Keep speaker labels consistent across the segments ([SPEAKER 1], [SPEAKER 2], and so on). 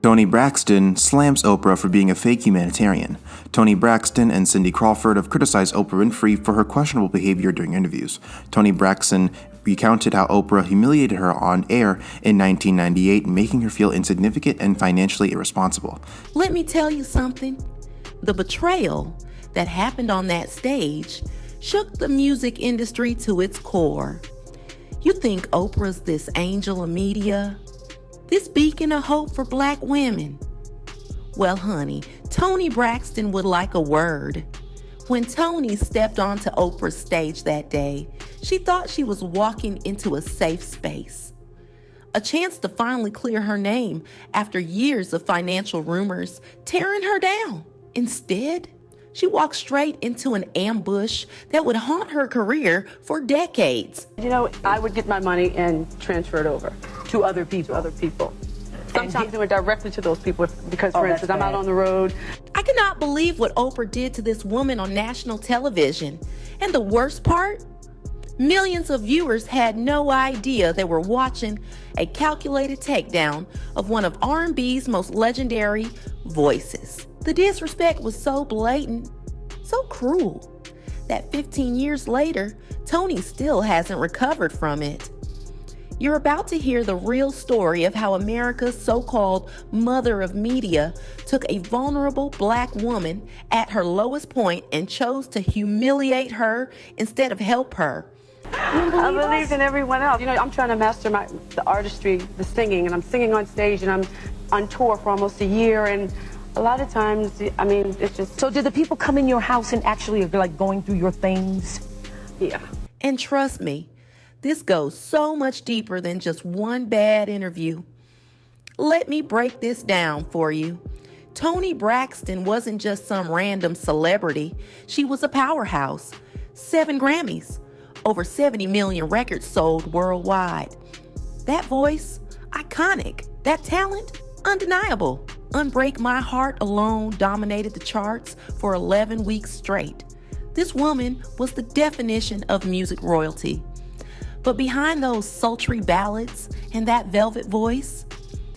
[SPEAKER 1] Toni Braxton slams Oprah for being a fake humanitarian. Toni Braxton and Cindy Crawford have criticized Oprah Winfrey for her questionable behavior during interviews. Toni Braxton recounted how Oprah humiliated her on air in 1998, making her feel insignificant and financially irresponsible.
[SPEAKER 2] Let me tell you something. The betrayal that happened on that stage shook the music industry to its core. You think Oprah's this angel of media? This beacon of hope for black women? Well, honey, Toni Braxton would like a word. When Toni stepped onto Oprah's stage that day, she thought she was walking into a safe space. A chance to finally clear her name after years of financial rumors tearing her down. Instead, she walked straight into an ambush that would haunt her career for decades.
[SPEAKER 3] You know, I would get my money and transfer it over to other people. Sometimes it went directly to those people because, for instance, I'm out on the road.
[SPEAKER 2] I cannot believe what Oprah did to this woman on national television. And the worst part? Millions of viewers had no idea they were watching a calculated takedown of one of R&B's most legendary voices. The disrespect was so blatant, so cruel, that 15 years later, Toni still hasn't recovered from it. You're about to hear the real story of how America's so-called mother of media took a vulnerable black woman at her lowest point and chose to humiliate her instead of help her.
[SPEAKER 3] I believed in everyone else. You know, I'm trying to master the artistry, the singing, and I'm singing on stage, and I'm on tour for almost a year, and a lot of times, I mean, it's just...
[SPEAKER 4] So did the people come in your house and actually like going through your things?
[SPEAKER 3] Yeah.
[SPEAKER 2] And trust me, this goes so much deeper than just one bad interview. Let me break this down for you. Toni Braxton wasn't just some random celebrity. She was a powerhouse. 7 Grammys, over 70 million records sold worldwide. That voice, iconic. That talent, undeniable. Unbreak My Heart alone dominated the charts for 11 weeks straight. This woman was the definition of music royalty. But behind those sultry ballads and that velvet voice,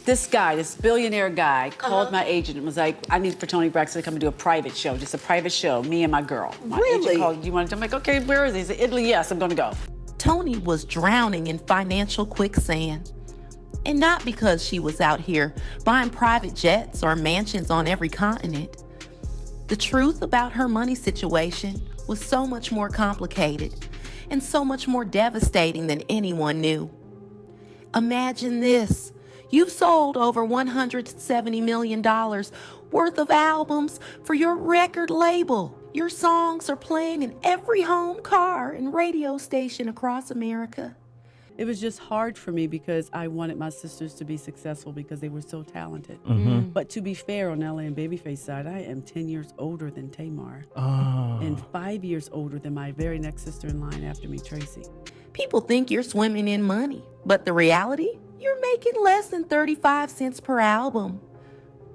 [SPEAKER 5] this billionaire guy, called my agent and was like, I need for Toni Braxton to come and do a private show, just a private show, me and my girl. My agent called, you want to? I'm like, okay, where is he? He said, Italy, yes, I'm going to go.
[SPEAKER 2] Toni was drowning in financial quicksand. And not because she was out here buying private jets or mansions on every continent. The truth about her money situation was so much more complicated and so much more devastating than anyone knew. Imagine this. You've sold over $170 million worth of albums for your record label. Your songs are playing in every home, car, and radio station across America.
[SPEAKER 3] It was just hard for me because I wanted my sisters to be successful because they were so talented. But to be fair, on LA and Babyface side, I am 10 years older than Tamar. And 5 years older than my very next sister in line after me, Tracy.
[SPEAKER 2] People think you're swimming in money, but the reality? You're making less than 35 cents per album.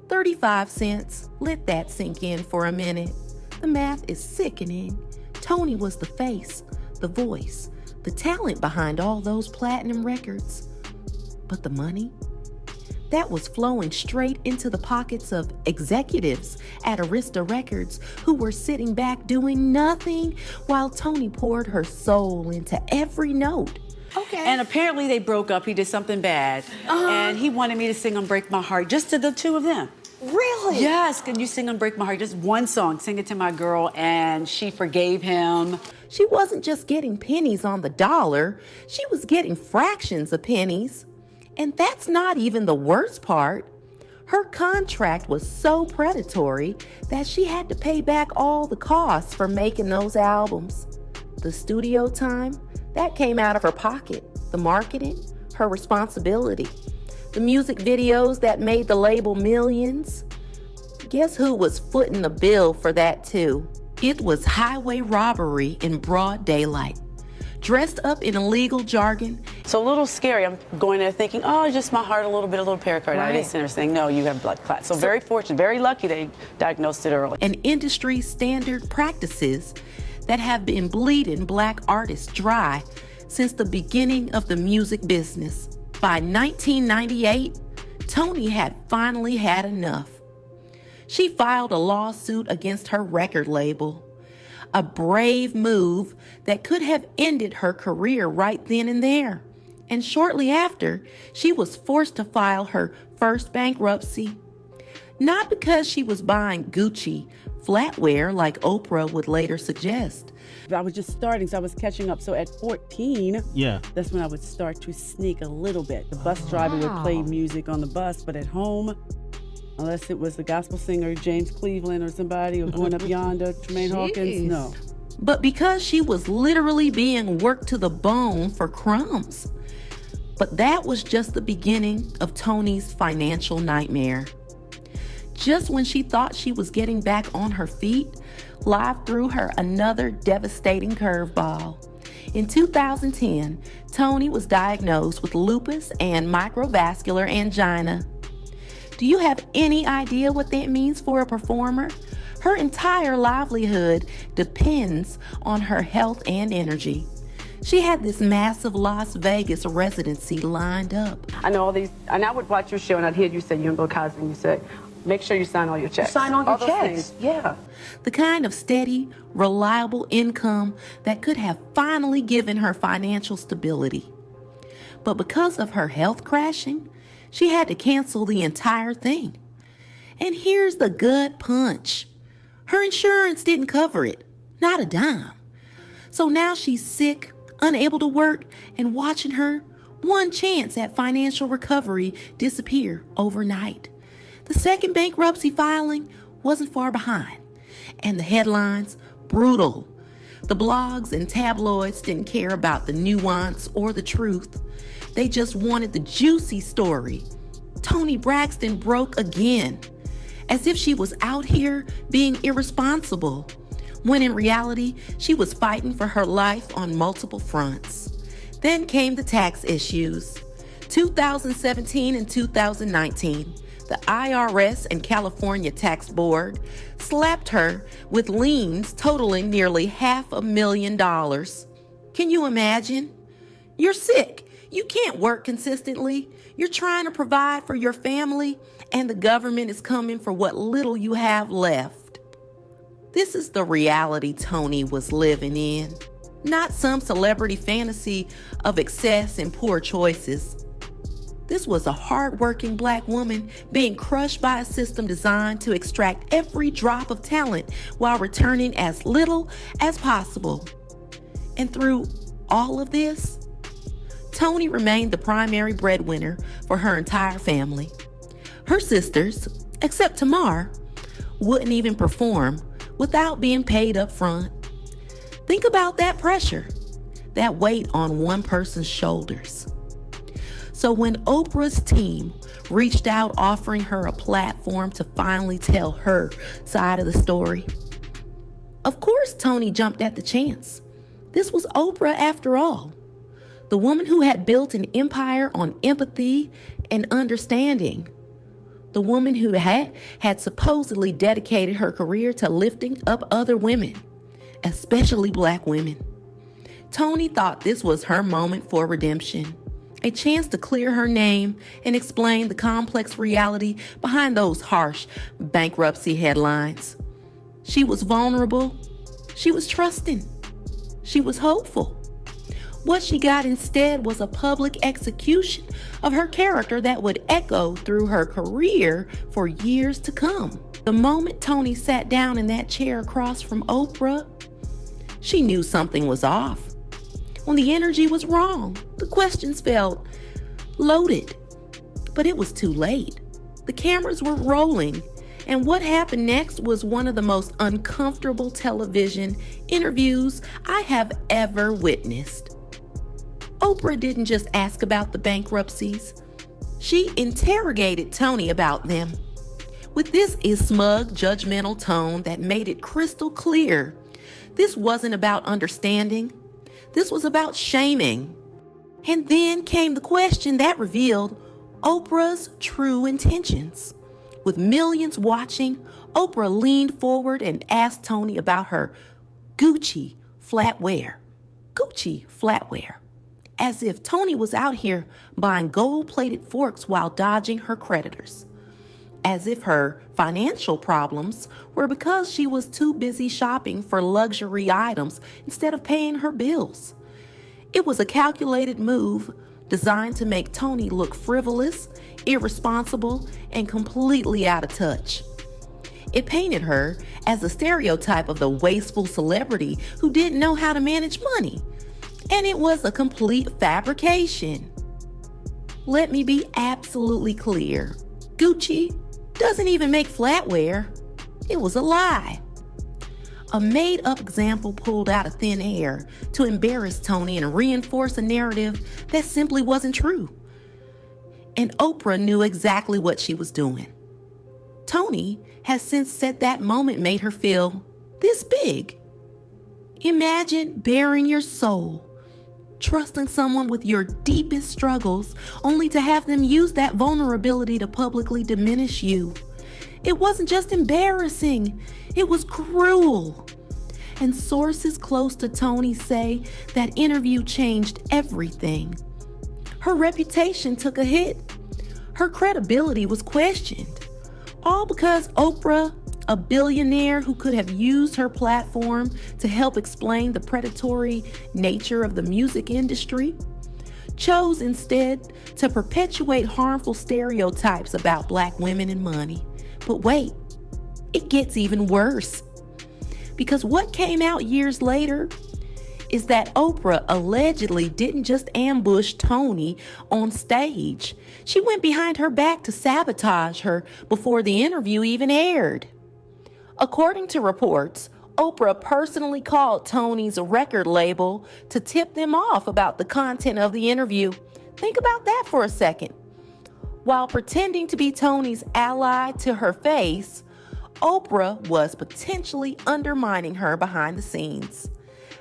[SPEAKER 2] 35 cents. Let that sink in for a minute. The math is sickening. Toni was the face, the voice, the talent behind all those platinum records. But the money? That was flowing straight into the pockets of executives at Arista Records who were sitting back doing nothing while Toni poured her soul into every note.
[SPEAKER 5] Okay. And apparently they broke up. He did something bad. And he wanted me to sing Unbreak My Heart, just to the two of them.
[SPEAKER 2] Really?
[SPEAKER 5] Yes. Can you sing Unbreak My Heart? Just one song. Sing it to my girl. And she forgave him.
[SPEAKER 2] She wasn't just getting pennies on the dollar. She was getting fractions of pennies. And that's not even the worst part. Her contract was so predatory that she had to pay back all the costs for making those albums. The studio time, that came out of her pocket. The marketing, her responsibility. The music videos that made the label millions. Guess who was footing the bill for that too? It was highway robbery in broad daylight. Dressed up in illegal jargon.
[SPEAKER 3] So a little scary. I'm going there thinking, oh, just my heart a little pericarditis and everything. No, you have blood clots. So very fortunate, very lucky they diagnosed it early.
[SPEAKER 2] And industry standard practices that have been bleeding black artists dry since the beginning of the music business. By 1998, Toni had finally had enough. She filed a lawsuit against her record label, a brave move that could have ended her career right then and there. And shortly after, she was forced to file her first bankruptcy. Not because she was buying Gucci flatware like Oprah would later suggest.
[SPEAKER 3] I was just starting, so I was catching up. So at 14, that's when I would start to sneak a little bit. The bus driver would play music on the bus, but at home, unless it was the gospel singer James Cleveland or somebody, or Going Up Yonder, Tremaine Hawkins, no.
[SPEAKER 2] But because she was literally being worked to the bone for crumbs. But that was just the beginning of Toni's financial nightmare. Just when she thought she was getting back on her feet, life threw her another devastating curveball. In 2010, Toni was diagnosed with lupus and microvascular angina. Do you have any idea what that means for a performer? Her entire livelihood depends on her health and energy. She had this massive Las Vegas residency lined up.
[SPEAKER 3] I know all these, and I would watch your show and I'd hear you say, you and Bill Cosby, and you say, make sure you sign all your checks.
[SPEAKER 4] Sign all your checks.
[SPEAKER 3] Things. Yeah.
[SPEAKER 2] The kind of steady, reliable income that could have finally given her financial stability. But because of her health crashing, she had to cancel the entire thing. And here's the gut punch. Her insurance didn't cover it, not a dime. So now she's sick, unable to work, and watching her one chance at financial recovery disappear overnight. The second bankruptcy filing wasn't far behind, and the headlines, brutal. The blogs and tabloids didn't care about the nuance or the truth. They just wanted the juicy story. Toni Braxton broke again, as if she was out here being irresponsible, when in reality, she was fighting for her life on multiple fronts. Then came the tax issues. 2017 and 2019, the IRS and California Tax Board slapped her with liens totaling nearly $500,000. Can you imagine? You're sick. You can't work consistently. You're trying to provide for your family, and the government is coming for what little you have left. This is the reality Toni was living in, not some celebrity fantasy of excess and poor choices. This was a hardworking Black woman being crushed by a system designed to extract every drop of talent while returning as little as possible. And through all of this, Toni remained the primary breadwinner for her entire family. Her sisters, except Tamar, wouldn't even perform without being paid up front. Think about that pressure, that weight on one person's shoulders. So when Oprah's team reached out offering her a platform to finally tell her side of the story, of course Toni jumped at the chance. This was Oprah after all. The woman who had built an empire on empathy and understanding. The woman who had supposedly dedicated her career to lifting up other women, especially Black women. Toni thought this was her moment for redemption, a chance to clear her name and explain the complex reality behind those harsh bankruptcy headlines. She was vulnerable. She was trusting. She was hopeful. What she got instead was a public execution of her character that would echo through her career for years to come. The moment Toni sat down in that chair across from Oprah, she knew something was off. When the energy was wrong, the questions felt loaded. But it was too late. The cameras were rolling, and what happened next was one of the most uncomfortable television interviews I have ever witnessed. Oprah didn't just ask about the bankruptcies. She interrogated Toni about them with this smug, judgmental tone that made it crystal clear. This wasn't about understanding. This was about shaming. And then came the question that revealed Oprah's true intentions. With millions watching, Oprah leaned forward and asked Toni about her Gucci flatware. Gucci flatware. as if Toni was out here buying gold-plated forks while dodging her creditors. As if her financial problems were because she was too busy shopping for luxury items instead of paying her bills. It was a calculated move designed to make Toni look frivolous, irresponsible, and completely out of touch. It painted her as a stereotype of the wasteful celebrity who didn't know how to manage money. And it was a complete fabrication. Let me be absolutely clear. Gucci doesn't even make flatware. It was a lie. A made-up example pulled out of thin air to embarrass Toni and reinforce a narrative that simply wasn't true. And Oprah knew exactly what she was doing. Toni has since said that moment made her feel this big. Imagine bearing your soul, trusting someone with your deepest struggles, only to have them use that vulnerability to publicly diminish you. It wasn't just embarrassing, it was cruel. And sources close to Toni say that interview changed everything. Her reputation took a hit. Her credibility was questioned. All because Oprah, a billionaire who could have used her platform to help explain the predatory nature of the music industry, chose instead to perpetuate harmful stereotypes about Black women and money. But wait, it gets even worse. Because what came out years later is that Oprah allegedly didn't just ambush Toni on stage. She went behind her back to sabotage her before the interview even aired. According to reports, Oprah personally called Toni's record label to tip them off about the content of the interview. Think about that for a second. While pretending to be Toni's ally to her face, Oprah was potentially undermining her behind the scenes.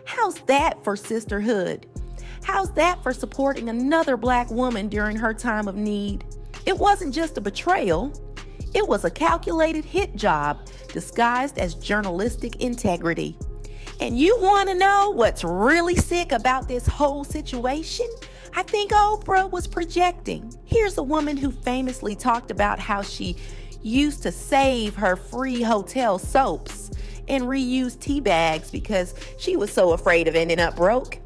[SPEAKER 2] How's that for sisterhood? How's that for supporting another Black woman during her time of need? It wasn't just a betrayal. It was a calculated hit job disguised as journalistic integrity. And you want to know what's really sick about this whole situation? I think Oprah was projecting. Here's a woman who famously talked about how she used to save her free hotel soaps and reuse tea bags because she was so afraid of ending up broke.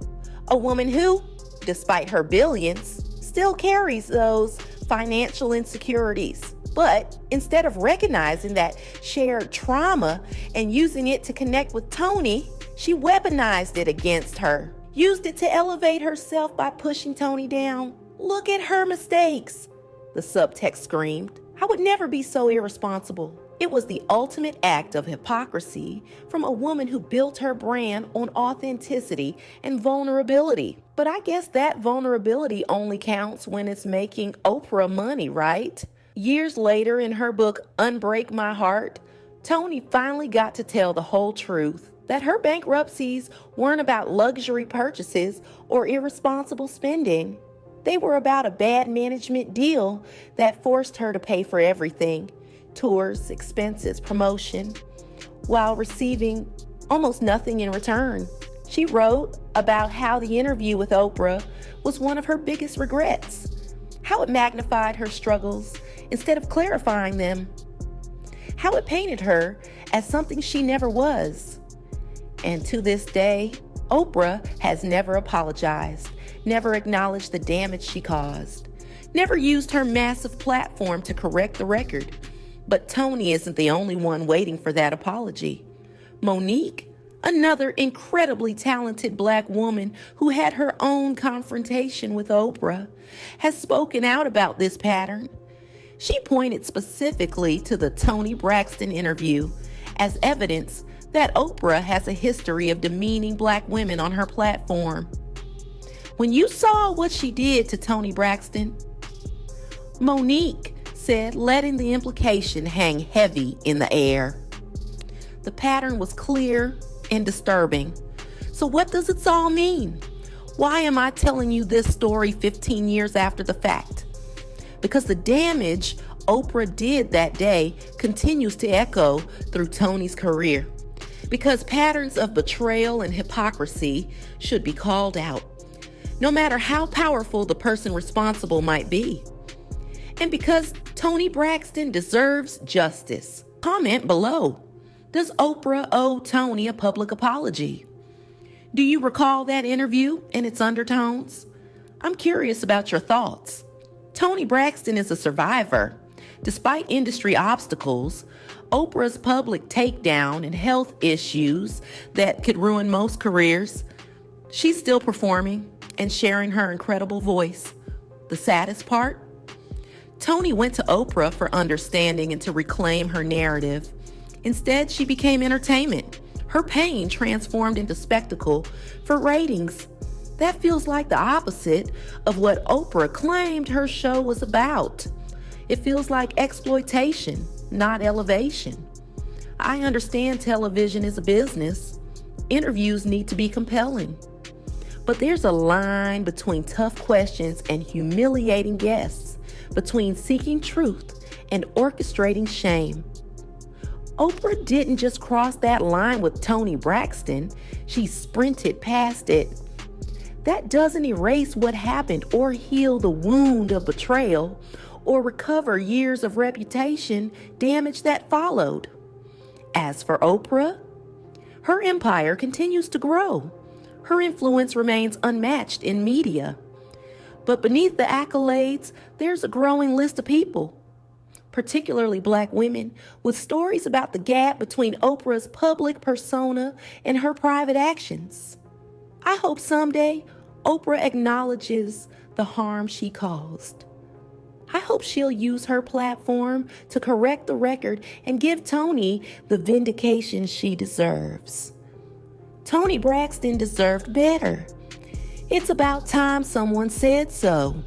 [SPEAKER 2] A woman who, despite her billions, still carries those financial insecurities. But instead of recognizing that shared trauma and using it to connect with Toni, she weaponized it against her, used it to elevate herself by pushing Toni down. Look at her mistakes, the subtext screamed. I would never be so irresponsible. It was the ultimate act of hypocrisy from a woman who built her brand on authenticity and vulnerability. But I guess that vulnerability only counts when it's making Oprah money, right? Years later, in her book, Unbreak My Heart, Toni finally got to tell the whole truth, that her bankruptcies weren't about luxury purchases or irresponsible spending. They were about a bad management deal that forced her to pay for everything, tours, expenses, promotion, while receiving almost nothing in return. She wrote about how the interview with Oprah was one of her biggest regrets, how it magnified her struggles instead of clarifying them, how it painted her as something she never was. And to this day, Oprah has never apologized, never acknowledged the damage she caused, never used her massive platform to correct the record. But Toni isn't the only one waiting for that apology. Monique, another incredibly talented Black woman who had her own confrontation with Oprah, has spoken out about this pattern. She pointed specifically to the Toni Braxton interview as evidence that Oprah has a history of demeaning Black women on her platform. When you saw what she did to Toni Braxton, Monique said, letting the implication hang heavy in the air. The pattern was clear and disturbing. So what does it all mean? Why am I telling you this story 15 years after the fact? Because the damage Oprah did that day continues to echo through Toni's career. Because patterns of betrayal and hypocrisy should be called out. no matter how powerful the person responsible might be. And because Toni Braxton deserves justice, comment below. Does Oprah owe Toni a public apology? Do you recall that interview and its undertones? I'm curious about your thoughts. Toni Braxton is a survivor. Despite industry obstacles, Oprah's public takedown and health issues that could ruin most careers, she's still performing and sharing her incredible voice. The saddest part? Toni went to Oprah for understanding and to reclaim her narrative. Instead, she became entertainment. Her pain transformed into spectacle for ratings. That feels like the opposite of what Oprah claimed her show was about. It feels like exploitation, not elevation. I understand television is a business. Interviews need to be compelling. But there's a line between tough questions and humiliating guests, between seeking truth and orchestrating shame. Oprah didn't just cross that line with Toni Braxton, she sprinted past it. That doesn't erase what happened or heal the wound of betrayal or recover years of reputation damage that followed. As for Oprah, her empire continues to grow. Her influence remains unmatched in media. But beneath the accolades, there's a growing list of people, particularly Black women, with stories about the gap between Oprah's public persona and her private actions. I hope someday Oprah acknowledges the harm she caused. I hope she'll use her platform to correct the record and give Toni the vindication she deserves. Toni Braxton deserved better. It's about time someone said so.